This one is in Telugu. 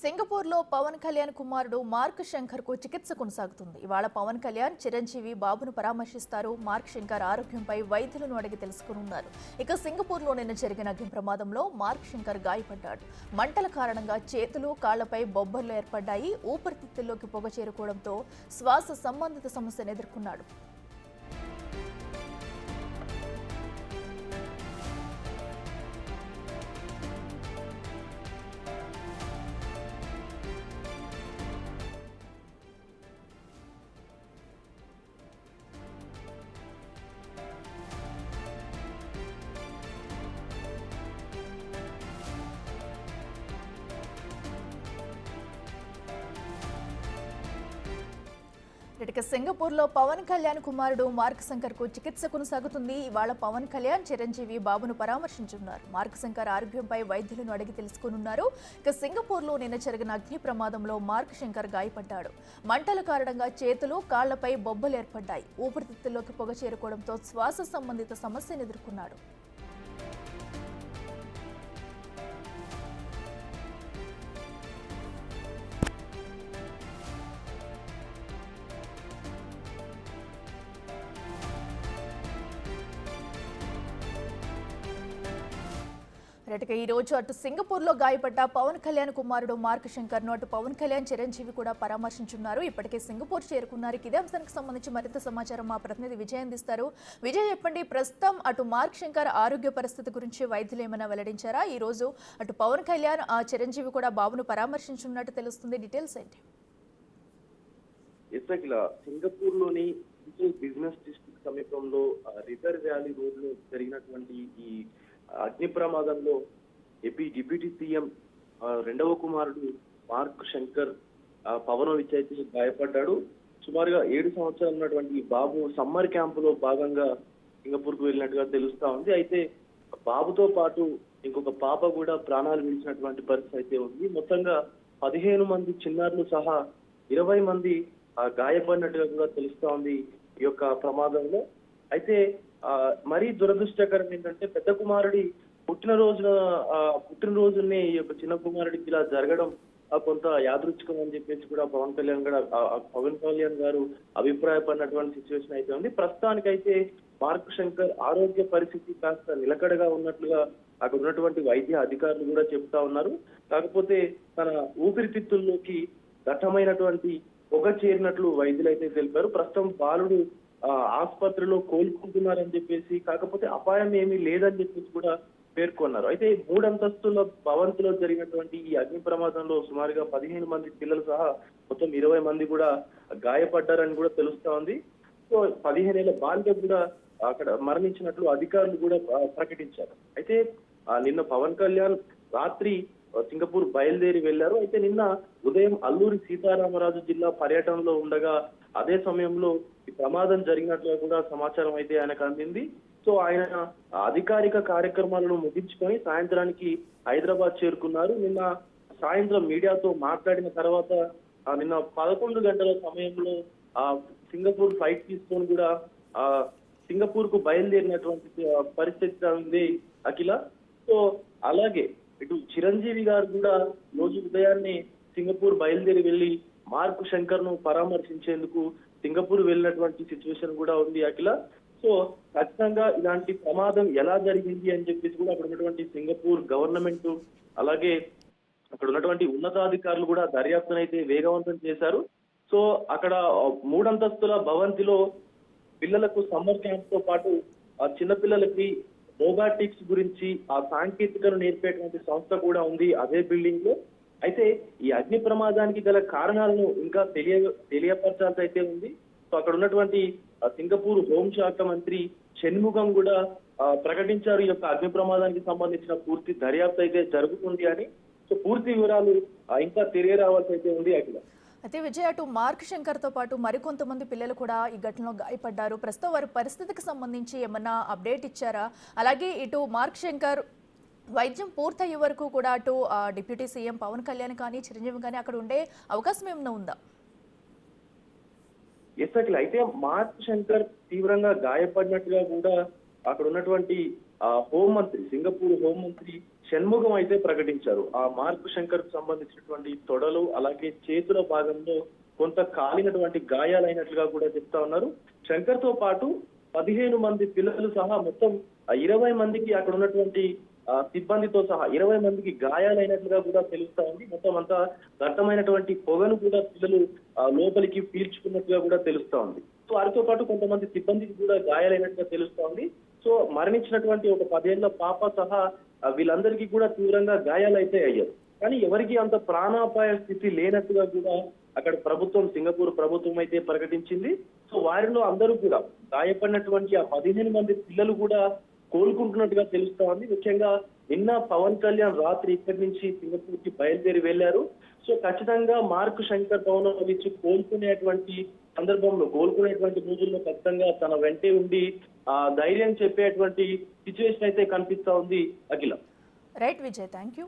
సింగపూర్లో పవన్ కళ్యాణ్ కుమారుడు మార్క్ శంకర్ కు చికిత్స కొనసాగుతుంది. ఇవాళ పవన్ కళ్యాణ్ చిరంజీవి బాబును పరామర్శిస్తారు. మార్క్ శంకర్ ఆరోగ్యంపై వైద్యులను అడిగి తెలుసుకున్నారు. ఇక సింగపూర్లో నిన్న జరిగిన అగ్ని ప్రమాదంలో మార్క్ శంకర్ గాయపడ్డాడు. మంటల కారణంగా చేతులు, కాళ్లపై బొబ్బర్లు ఏర్పడ్డాయి. ఊపిరితిత్తుల్లోకి పొగ చేరుకోవడంతో శ్వాస సంబంధిత సమస్యను ఎదుర్కొన్నాడు. ఇక సింగపూర్లో పవన్ కళ్యాణ్ కుమారుడు మార్క్ శంకర్ కు చికిత్స కొనసాగుతుంది. ఇవాళ పవన్ కళ్యాణ్ చిరంజీవి బాబును పరామర్శించున్నారు. మార్క్ శంకర్ ఆరోగ్యంపై వైద్యులను అడిగి తెలుసుకున్నారు. ఇక సింగపూర్లో నిన్న జరిగిన అగ్ని ప్రమాదంలో మార్క్ శంకర్ గాయపడ్డాడు. మంటల కారణంగా చేతులు, కాళ్లపై బొబ్బలు ఏర్పడ్డాయి. ఊపిరితిత్తుల్లోకి పొగ చేరుకోవడంతో శ్వాస సంబంధిత సమస్యను ఎదుర్కొన్నాడు. ఈ రోజు అటు సింగపూర్లో గాయపడ్డ పవన్ కళ్యాణ్ కుమారుడు మార్క్ శంకర్ ను అటు పవన్ కళ్యాణ్ చిరంజీవి కూడా పరామర్శించున్నారు. ఇప్పటికే సింగపూర్ చేరుకున్నారు. ఇదే అంశానికి సంబంధించి మరింత సమాచారం మా ప్రతినిధి విజయ్ అందిస్తారు. విజయ్, చెప్పండి, ప్రస్తుతం అటు మార్క్ శంకర్ ఆరోగ్య పరిస్థితి గురించి వైద్యులు ఏమైనా వెల్లడించారా? ఈ రోజు అటు పవన్ కళ్యాణ్ చిరంజీవి కూడా బాబును పరామర్శించున్నట్టు తెలుస్తుంది. డీటెయిల్స్ ఏంటి? సింగపూర్ లోని బిజినెస్ డిస్ట్రిక్ట్ సమీపంలో రివర్ వ్యాలీ రోడ్ లో జరిగినటువంటి ఈ అగ్ని ప్రమాదంలో ఏపీ డిప్యూటీ సీఎం రెండవ కుమారుడు మార్క్ శంకర్ పవనోవిచ్ అయితే గాయపడ్డాడు. సుమారుగా 7 సంవత్సరాలు ఉన్నటువంటి బాబు సమ్మర్ క్యాంపులో భాగంగా సింగపూర్ కు వెళ్ళినట్టుగా తెలుస్తా ఉంది. అయితే బాబుతో పాటు ఇంకొక పాప కూడా ప్రాణాలు విడిచినటువంటి పరిస్థితి అయితే ఉంది. మొత్తంగా 15 మంది చిన్నారులు సహా 20 మంది గాయపడినట్టుగా కూడా తెలుస్తా ఉంది ఈ యొక్క ప్రమాదంలో. అయితే మరీ దురదృష్టకరం ఏంటంటే పెద్ద కుమారుడి పుట్టినరోజుని ఈ యొక్క చిన్న కుమారుడికి ఇలా జరగడం కొంత యాదృచ్ఛికం అని చెప్పేసి కూడా పవన్ కళ్యాణ్ గారు అభిప్రాయపడినటువంటి సిచ్యువేషన్ అయితే ఉంది. ప్రస్తుతానికైతే మార్క్ శంకర్ ఆరోగ్య పరిస్థితి కాస్త నిలకడగా ఉన్నట్లుగా అక్కడ ఉన్నటువంటి వైద్య అధికారులు కూడా చెప్తా ఉన్నారు. కాకపోతే తన ఊపిరితిత్తుల్లోకి దట్టమైనటువంటి పొగ చేరినట్లు వైద్యులు అయితే తెలిపారు. ప్రస్తుతం బాలుడు ఆసుపత్రిలో కోలుకుంటున్నారని చెప్పేసి, కాకపోతే అపాయం ఏమీ లేదని చెప్పేసి కూడా పేర్కొన్నారు. అయితే 3 అంతస్తుల భవంతిలో జరిగినటువంటి ఈ అగ్ని ప్రమాదంలో సుమారుగా 15 మంది పిల్లలు సహా మొత్తం 20 మంది కూడా గాయపడ్డారని కూడా తెలుస్తా ఉంది. సో 15 ఏళ్ల బాలిక కూడా అక్కడ మరణించినట్లు అధికారులు కూడా ప్రకటించారు. అయితే నిన్న పవన్ కళ్యాణ్ రాత్రి సింగపూర్ బయలుదేరి వెళ్లారు. అయితే నిన్న ఉదయం అల్లూరి సీతారామరాజు జిల్లా పర్యటనలో ఉండగా అదే సమయంలో ఈ ప్రమాదం జరిగినట్లుగా కూడా సమాచారం అయితే ఆయనకు అందింది. సో ఆయన అధికారిక కార్యక్రమాలను ముగించుకొని సాయంత్రానికి హైదరాబాద్ చేరుకున్నారు. నిన్న సాయంత్రం మీడియాతో మాట్లాడిన తర్వాత నిన్న 11 గంటల సమయంలో సింగపూర్ ఫ్లైట్ తీసుకొని కూడా సింగపూర్ కు బయలుదేరినటువంటి పరిస్థితి ఉంది అఖిల. సో అలాగే ఇటు చిరంజీవి గారు కూడా రోజు ఉదయాన్నే సింగపూర్ బయలుదేరి వెళ్లి మార్క్ శంకర్ ను పరామర్శించేందుకు సింగపూర్ వెళ్ళినటువంటి సిచ్యువేషన్ కూడా ఉంది అఖిల. సో ఖచ్చితంగా ఇలాంటి ప్రమాదం ఎలా జరిగింది అని చెప్పేసి కూడా అక్కడ ఉన్నటువంటి సింగపూర్ గవర్నమెంట్ అలాగే అక్కడ ఉన్నటువంటి ఉన్నతాధికారులు కూడా దర్యాప్తునైతే వేగవంతం చేశారు. సో అక్కడ 3 అంతస్తుల భవంతిలో పిల్లలకు సమ్మర్ క్యాంప్ తో పాటు చిన్నపిల్లలకి రోబాటిక్స్ గురించి సాంకేతికను నేర్పేటువంటి సంస్థ కూడా ఉంది అదే బిల్డింగ్ లో. అయితే ఈ అగ్ని ప్రమాదానికి గల కారణాలను ఇంకా తెలియపరచాల్సి అయితే ఉంది. సో అక్కడ ఉన్నటువంటి సింగపూర్ హోంశాఖ మంత్రి షణ్ముగం కూడా ప్రకటించారు ఈ యొక్క అగ్ని ప్రమాదానికి సంబంధించిన పూర్తి దర్యాప్తు అయితే జరుగుతుంది అని. సో పూర్తి వివరాలు ఇంకా తెలియరావాల్సి అయితే ఉంది అఖిల. అయితే విజయ్, అటు మార్క్ శంకర్ తో పాటు మరికొంతమంది పిల్లలు కూడా ఈ ఘటనలో గాయపడ్డారు. ప్రస్తుతం వారి పరిస్థితికి సంబంధించి ఏమన్నా అప్డేట్ ఇచ్చారా? అలాగే ఇటు మార్క్ శంకర్ వైద్యం పూర్తయ్యే వరకు కూడా అటు డిప్యూటీ సీఎం పవన్ కళ్యాణ్ కానీ చిరంజీవి కానీ అక్కడ ఉండే అవకాశం ఏమైనా ఉందా? అయితే మార్క్ శంకర్ తీవ్రంగా గాయపడినట్టుగా కూడా అక్కడ ఉన్నటువంటి హోంమంత్రి సింగపూర్ హోంమంత్రి షణ్ముఖం అయితే ప్రకటించారు. ఆ మార్క్ శంకర్ కు సంబంధించినటువంటి తొడలు అలాగే చేతుల భాగంలో కొంత కాలినటువంటి గాయాలైనట్లుగా కూడా చెప్తా ఉన్నారు. శంకర్ తో పాటు 15 మంది పిల్లలు సహా మొత్తం 20 మందికి అక్కడ ఉన్నటువంటి సిబ్బందితో సహా 20 మందికి గాయాలైనట్లుగా కూడా తెలుస్తా ఉంది. మొత్తం అంతా దట్టమైనటువంటి పొగను కూడా పిల్లలు లోపలికి పీల్చుకున్నట్టుగా కూడా తెలుస్తా ఉంది. సో వారితో పాటు కొంతమంది సిబ్బందికి కూడా గాయాలైనట్టుగా తెలుస్తా ఉంది. సో మరణించినటువంటి ఒక 10 ఏళ్ల పాప సహా వీళ్ళందరికీ కూడా తీవ్రంగా గాయాలైతే అయ్యారు. కానీ ఎవరికి అంత ప్రాణాపాయ స్థితి లేనట్టుగా కూడా అక్కడ ప్రభుత్వం, సింగపూర్ ప్రభుత్వం అయితే ప్రకటించింది. సో వారిలో అందరూ కూడా గాయపడినటువంటి ఆ 15 మంది పిల్లలు కూడా కోలుకుంటున్నట్టుగా తెలుస్తా ఉంది. ముఖ్యంగా నిన్న పవన్ కళ్యాణ్ రాత్రి ఇక్కడి నుంచి సింగపూర్ కి బయలుదేరి వెళ్లారు. సో ఖచ్చితంగా మార్క్ శంకర్ భవనం నుంచి కోలుకునేటువంటి సందర్భంలో, కోలుకునేటువంటి రోజుల్లో ఖచ్చితంగా తన వెంటే ఉండి ధైర్యం చెప్పేటువంటి సిచ్యువేషన్ అయితే కనిపిస్తా ఉంది. Akhila. Right Vijay, thank you.